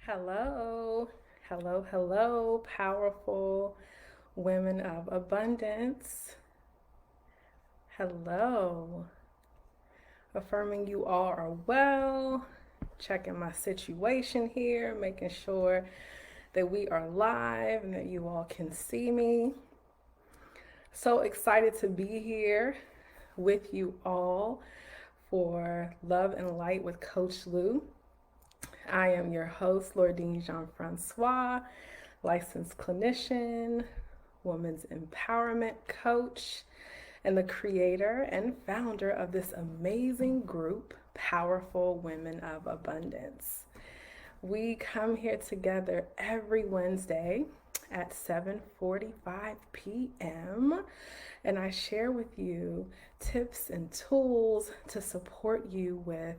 Hello, hello, powerful women of abundance. Hello, affirming you all are well, checking my situation here, making sure that we are live and that you all can see me. So excited to be here with you all for Love and Light with Coach Lou. I am your host, Lordine Jean Francois, licensed clinician, women's empowerment coach, and the creator and founder of this amazing group, Powerful Women of Abundance. We come here together every Wednesday at 7:45 p.m. and I share with you tips and tools to support you with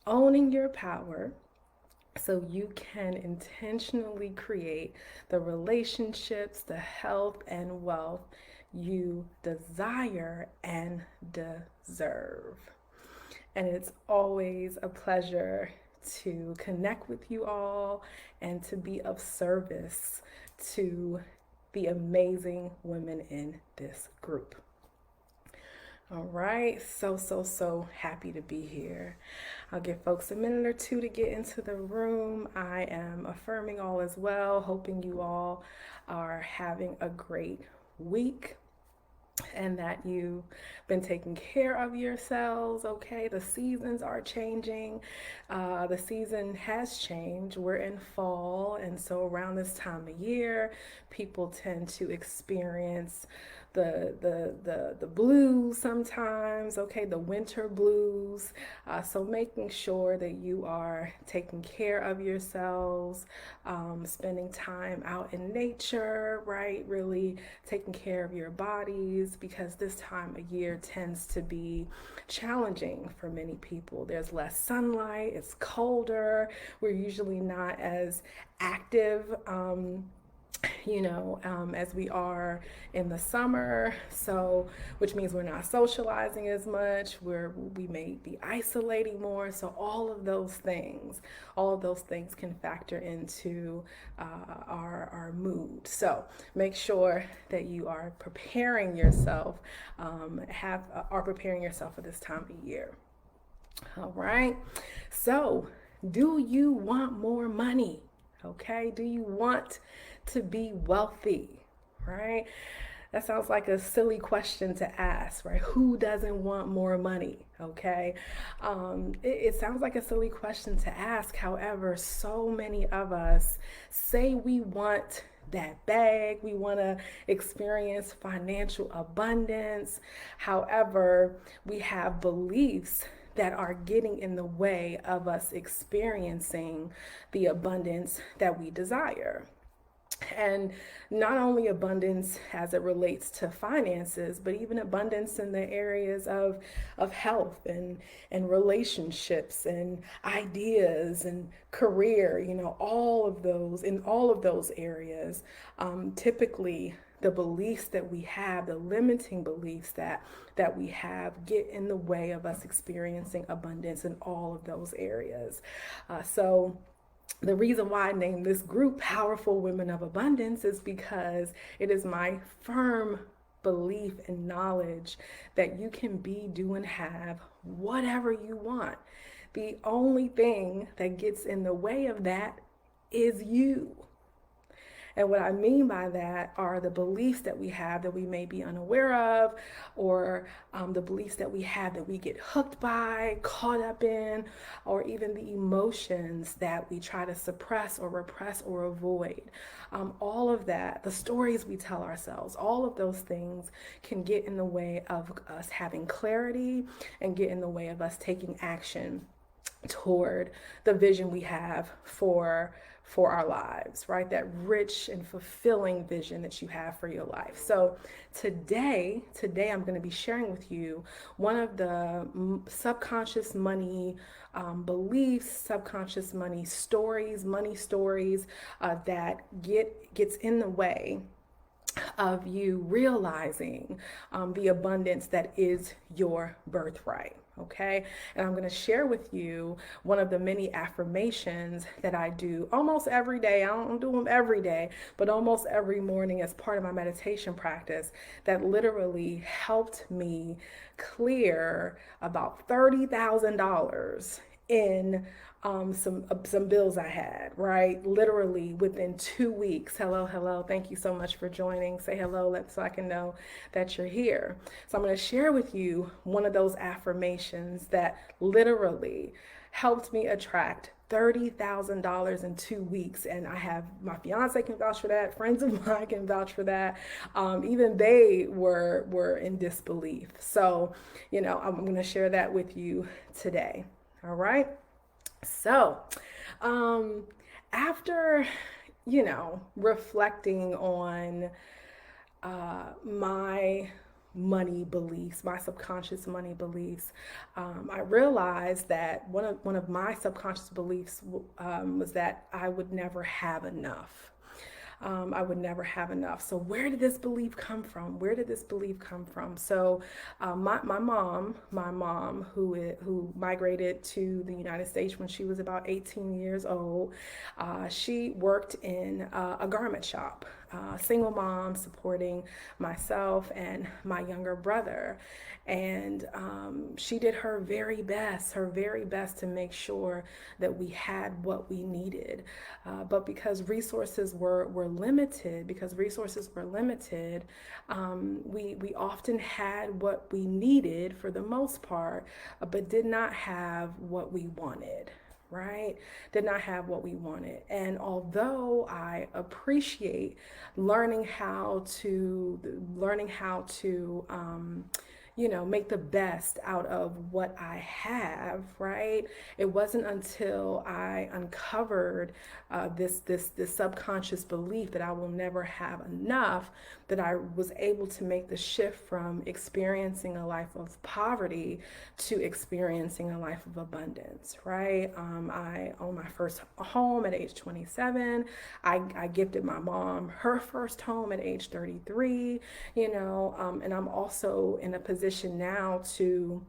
owning your power so you can intentionally create the relationships, the health, and wealth you desire and deserve. And it's always a pleasure to connect with you all and to be of service to the amazing women in this group. All right, so happy to be here. I'll give folks a minute or two to get into the room. I am affirming all as well, hoping you all are having a great week and that you've been taking care of yourselves. Okay, the seasons are changing. The season has changed. We're in fall, and so around this time of year, people tend to experience the blues sometimes. Okay, the winter blues. So making sure that you are taking care of yourselves, spending time out in nature, right? Really taking care of your bodies, because this time of year tends to be challenging for many people. There's less sunlight, it's colder, we're usually not as active. As we are in the summer, so which means we're not socializing as much, we may be isolating more. So all of those things can factor into our mood. So make sure that you are preparing yourself, are preparing yourself for this time of year. All right. So, do you want more money? Okay. Do you want to be wealthy? Right? That sounds like a silly question to ask, right? Who doesn't want more money? Okay. It sounds like a silly question to ask. However, so many of us say we want that bag, we want to experience financial abundance. However, we have beliefs that are getting in the way of us experiencing the abundance that we desire. And not only abundance as it relates to finances, but even abundance in the areas of health and relationships and ideas and career, in all of those areas. Typically, the beliefs that we have, the limiting beliefs that we have, get in the way of us experiencing abundance in all of those areas. So the reason why I named this group Powerful Women of Abundance is because it is my firm belief and knowledge that you can be, do, and have whatever you want. The only thing that gets in the way of that is you. And what I mean by that are the beliefs that we have that we may be unaware of, or the beliefs that we have that we get hooked by, caught up in, or even the emotions that we try to suppress or repress or avoid. All of that, the stories we tell ourselves, all of those things can get in the way of us having clarity and get in the way of us taking action toward the vision we have for our lives, right? That rich and fulfilling vision that you have for your life. So today I'm going to be sharing with you one of the subconscious money beliefs, subconscious money stories that gets in the way of you realizing the abundance that is your birthright. Okay, and I'm going to share with you one of the many affirmations that I do almost every day. I don't do them every day, but almost every morning as part of my meditation practice that literally helped me clear about $30,000 in some bills I had, right? Literally within 2 weeks. Hello, hello. Thank you so much for joining. Say hello so I can know that you're here. So I'm going to share with you one of those affirmations that literally helped me attract $30,000 in 2 weeks. And I have my fiance can vouch for that. Friends of mine can vouch for that. Even they were in disbelief. So, I'm going to share that with you today. All right. So, um, after, reflecting on my money beliefs, my subconscious money beliefs, I realized that one of my subconscious beliefs was that I would never have enough. I would never have enough. So where did this belief come from? Where did this belief come from? So my mom who migrated to the United States when she was about 18 years old, she worked in a garment shop. Single mom supporting myself and my younger brother. And she did her very best to make sure that we had what we needed. But because resources were limited, we often had what we needed for the most part, but did not have what we wanted. Right? Did not have what we wanted. And although I appreciate learning how to make the best out of what I have, right? It wasn't until I uncovered this subconscious belief that I will never have enough that I was able to make the shift from experiencing a life of poverty to experiencing a life of abundance, right? I owned my first home at age 27. I gifted my mom her first home at age 33, and I'm also in a position now to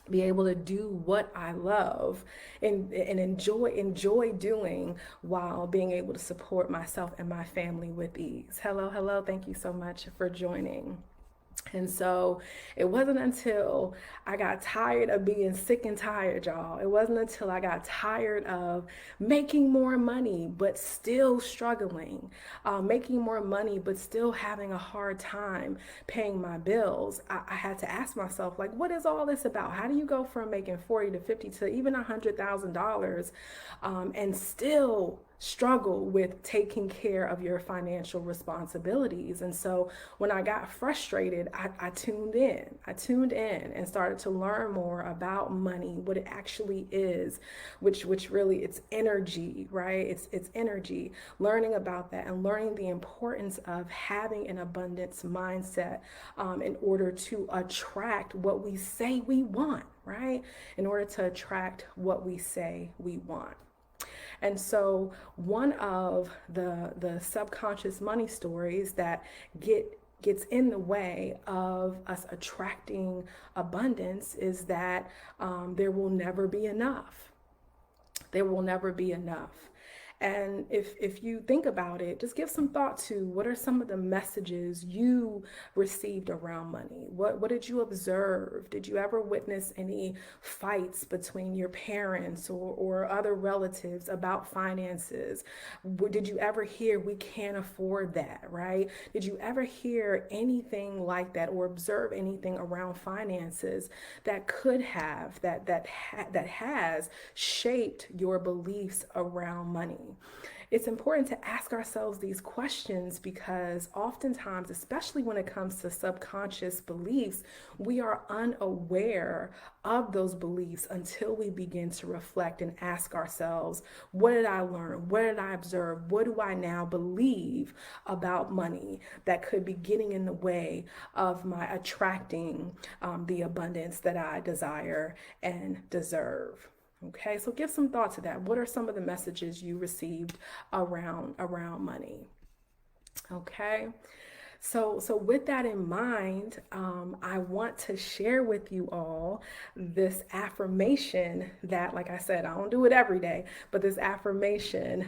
be able to do what I love and enjoy doing while being able to support myself and my family with ease. Hello, hello. Thank you so much for joining. And so it wasn't until I got tired of being sick and tired, y'all. It wasn't until I got tired of making more money, but still struggling, making more money, but still having a hard time paying my bills. I had to ask myself, like, what is all this about? How do you go from making 40 to 50 to even $100,000 and still struggle with taking care of your financial responsibilities? And so when I got frustrated, I tuned in. And started to learn more about money, what it actually is, which really it's energy, right? It's energy. Learning about that and learning the importance of having an abundance mindset in order to attract what we say we want, right? In order to attract what we say we want. And so one of the subconscious money stories that gets in the way of us attracting abundance is that there will never be enough. There will never be enough. And if you think about it, just give some thought to what are some of the messages you received around money? What did you observe? Did you ever witness any fights between your parents or other relatives about finances? Did you ever hear we can't afford that, right? Did you ever hear anything like that or observe anything around finances that could have that has shaped your beliefs around money? It's important to ask ourselves these questions because oftentimes, especially when it comes to subconscious beliefs, we are unaware of those beliefs until we begin to reflect and ask ourselves, what did I learn? What did I observe? What do I now believe about money that could be getting in the way of my attracting the abundance that I desire and deserve? Okay, so give some thought to that. What are some of the messages you received around money? Okay. So with that in mind, I want to share with you all this affirmation that, like I said, I don't do it every day, but this affirmation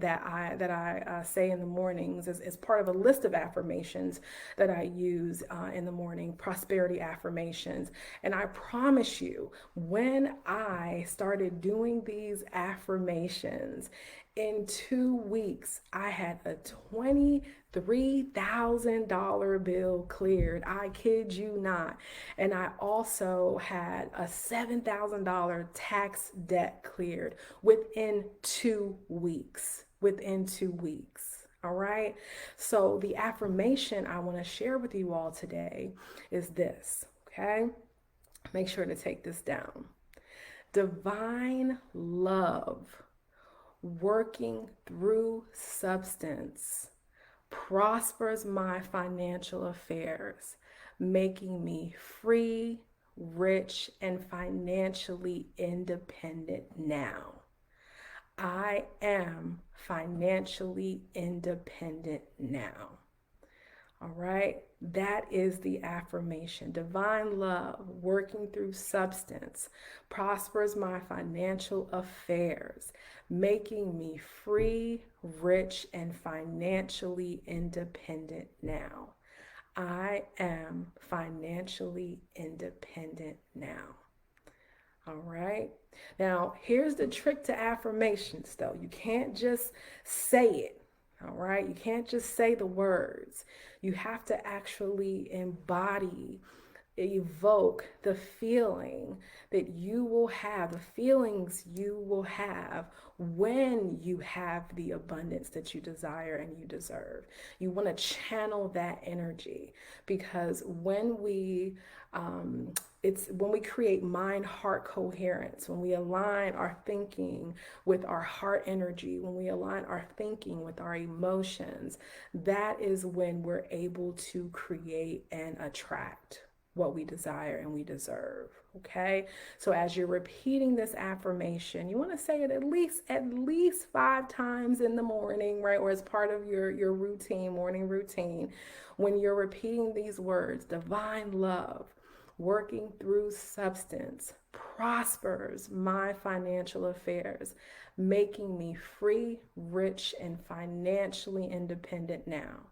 that I say in the mornings is part of a list of affirmations that I use in the morning, prosperity affirmations. And I promise you, when I started doing these affirmations, in 2 weeks, I had a $23,000 bill cleared. I kid you not. And I also had a $7,000 tax debt cleared within 2 weeks. Within 2 weeks. All right. So the affirmation I want to share with you all today is this. Okay. Make sure to take this down. Divine love working through substance prospers my financial affairs, making me free, rich, and financially independent now. I am financially independent now. All right, that is the affirmation. Divine love working through substance prospers my financial affairs, making me free, rich, and financially independent now. I am financially independent now. All right. Now, here's the trick to affirmations, though. You can't just say it. All right. You can't just say the words. You have to actually embody, evoke the feeling that you will have, the feelings you will have when you have the abundance that you desire and you deserve. You want to channel that energy, because it's when we create mind heart coherence, when we align our thinking with our heart energy, when we align our thinking with our emotions, that is when we're able to create and attract what we desire and we deserve. Okay, so as you're repeating this affirmation, you want to say it at least 5 times in the morning, right? Or as part of your routine, morning routine. When you're repeating these words, divine love working through substance prospers my financial affairs, making me free, rich, and financially independent now.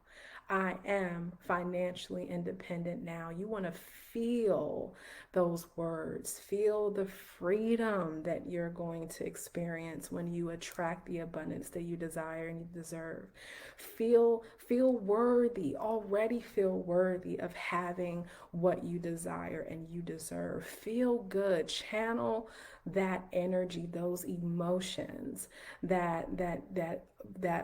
I am financially independent now. You want to feel those words. Feel the freedom that you're going to experience when you attract the abundance that you desire and you deserve. Feel worthy, already feel worthy of having what you desire and you deserve. Feel good. Channel that energy, those emotions that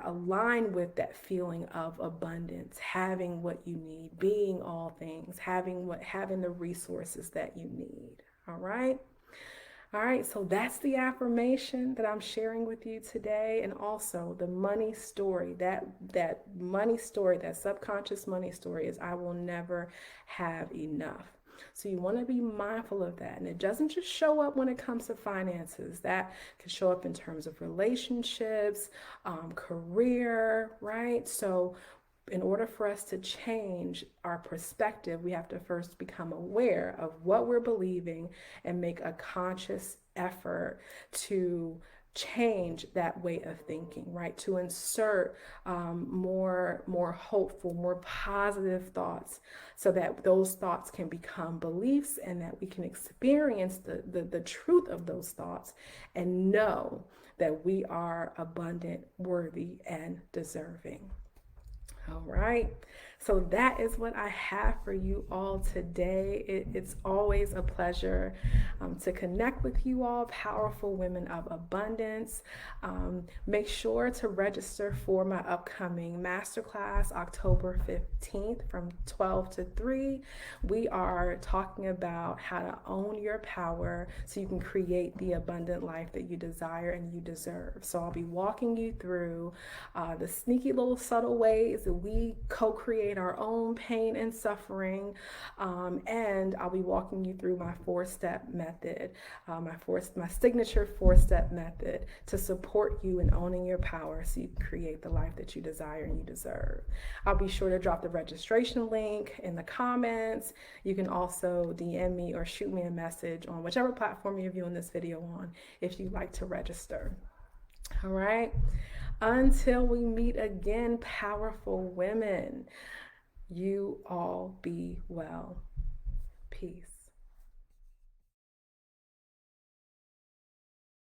align with that feeling of abundance, having what you need, being all things, having the resources that you need. All right. All right, so that's the affirmation that I'm sharing with you today, and also the money story. That money story, that subconscious money story, is I will never have enough. So you want to be mindful of that. And it doesn't just show up when it comes to finances. That can show up in terms of relationships, career, right? So in order for us to change our perspective, we have to first become aware of what we're believing and make a conscious effort to change that way of thinking, right? To insert more hopeful, more positive thoughts, so that those thoughts can become beliefs and that we can experience the truth of those thoughts and know that we are abundant, worthy, and deserving. All right. So that is what I have for you all today. It's always a pleasure to connect with you all, powerful women of abundance. Make sure to register for my upcoming masterclass, October 15th from 12 to 3. We are talking about how to own your power so you can create the abundant life that you desire and you deserve. So I'll be walking you through the sneaky little subtle ways that we co-create create our own pain and suffering. And I'll be walking you through my 4-step method, my signature 4-step method to support you in owning your power so you can create the life that you desire and you deserve. I'll be sure to drop the registration link in the comments. You can also DM me or shoot me a message on whichever platform you're viewing this video on if you'd like to register. All right. Until we meet again, powerful women, you all be well. Peace.